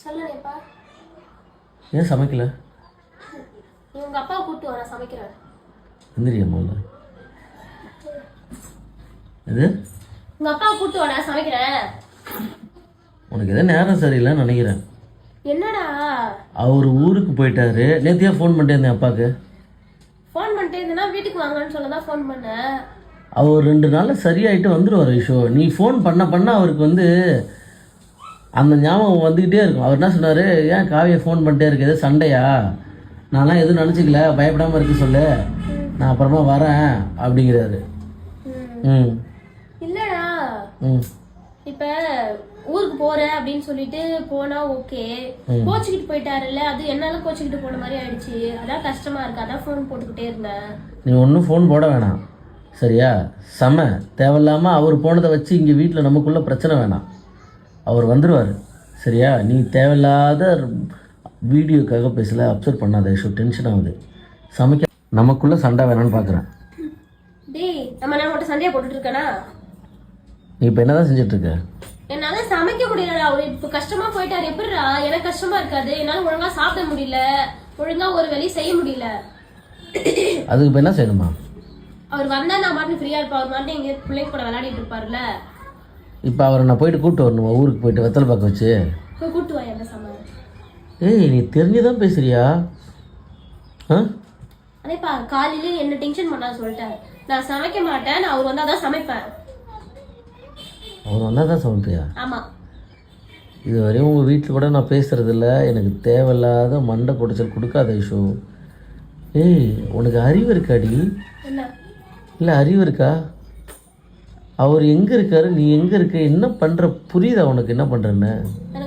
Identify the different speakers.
Speaker 1: சொல்லலையப்பா.
Speaker 2: ஏன் சமைக்கல?
Speaker 1: நீ உங்கள் அப்பாவை கூப்பிட்டு வர, சமைக்கிறேன்.
Speaker 2: எந்திரியா முதல்ல. இது
Speaker 1: உங்கள் அப்பாவை கூப்பிட்டு வர, சமைக்கிறேன்.
Speaker 2: உனக்கு எதோ நேரம் சரியில்லைன்னு நினைக்கிறேன்.
Speaker 1: என்னடா?
Speaker 2: அவர் ஊருக்கு போயிட்டாரு. நேத்தியா ஃபோன் பண்ணிட்டே இருந்தேன் அப்பாவுக்கு.
Speaker 1: ஃபோன் பண்ணிட்டே இருந்தேன்னா வீட்டுக்கு வாங்கன்னு சொல்ல தான் ஃபோன் பண்ணேன்.
Speaker 2: அவர் 2 நாளில் சரியாயிட்டு வந்துடுவார் ஐஷோ. நீ ஃபோன் பண்ண அவருக்கு அந்த ஞாபகம் வந்துக்கிட்டே இருக்கும். அவர் என்ன சொன்னார், ஏன் காவியை ஃபோன் பண்ணிட்டே இருக்கு, எது சண்டையா? நான்லாம் எதுவும் நினச்சிக்கல, பயப்படாமல் இருக்கு சொல்லு, நான் அப்புறமா வரேன் அப்படிங்கிறாரு. ம்
Speaker 1: இல்லடா,
Speaker 2: ம்
Speaker 1: இப்போ ஊருக்கு போறேன் அப்படின்னு சொல்லிட்டு போனா ஓகே, கோச்சிக்கிட்டு போயிட்டாருல்ல, அது என்னால கோச்சிக்கிட்டு போன மாதிரி ஆயிடுச்சு. அதான் கஷ்டமா இருக்கு, அதான் ஃபோன் போட்டுக்கிட்டே இருந்தேன்.
Speaker 2: நீ ஒன்றும் ஃபோன் போட வேணாம் சரியா? தேவையில்லாமல் அவர் போனதை வச்சு இங்கே வீட்டில் நமக்குள்ளே பிரச்சனை வேணாம். அவர் வந்துடுவார் சரியா? நீ தேவையில்லாத வீடியோக்காக பேசல, அப்செட் பண்ணாத ஐஷோ, டென்ஷன் ஆகுது. சமைக்க நமக்குள்ளே சண்டை வேணான்னு பார்க்குறேன்.
Speaker 1: டேய், நம்ம நான் மட்டும் சண்டையை போட்டுட்டு இருக்கேனா?
Speaker 2: நீ இப்போ என்ன தான் செஞ்சிட்ருக்க?
Speaker 1: என்னால சமைக்க முடியலடா. அவரு இப்ப கஷ்டமா போயிட்டாரு. எப்படிடா எனக்கு கஷ்டமா இருக்காது? என்னால ஒழுங்கா சாப்பிட முடியல, ஒழுங்கா ஒரு வேலையும் செய்ய முடியல.
Speaker 2: அதுக்கு இப்போ என்ன செய்யணுமா?
Speaker 1: அவர் வந்தா நான் மாட்டு ஃப்ரீயா இருப்பா. அவர் மாட்டு எங்க பிள்ளைங்க கூட விளையாடிட்டு இருப்பாருல்ல.
Speaker 2: இப்போ அவரை நான் போயிட்டு கூப்பிட்டு வரணுமா? ஊருக்கு போயிட்டு வெத்தலை பார்க்க வச்சு
Speaker 1: போய் கூட்டு வா. என்ன சமையல்?
Speaker 2: ஏய், நீ தெரிஞ்சுதான் பேசுறியா?
Speaker 1: அதேப்பா, காலையில என்ன டென்ஷன் பண்ணா சொல்லிட்டாரு. நான் சமைக்க மாட்டேன், நான் அவர் வந்தாதான் சமைப்பேன்.
Speaker 2: அவர் வந்தால் தான் சமைப்பியா?
Speaker 1: ஆமா.
Speaker 2: இது வரையும் உங்கள் வீட்டில் கூட நான் பேசுகிறதில்ல. எனக்கு தேவையில்லாத மண்டை குடைச்சல் கொடுக்காத ஐஷோ. ஏய், உனக்கு அறிவு இருக்காடி?
Speaker 1: என்ன?
Speaker 2: இல்லை, அறிவு இருக்கா? அவர் எங்கே இருக்காரு, நீ எங்கே இருக்க, என்ன பண்ணுற, புரியுதா உனக்கு என்ன பண்ணுறேன்னு?
Speaker 1: எனக்கு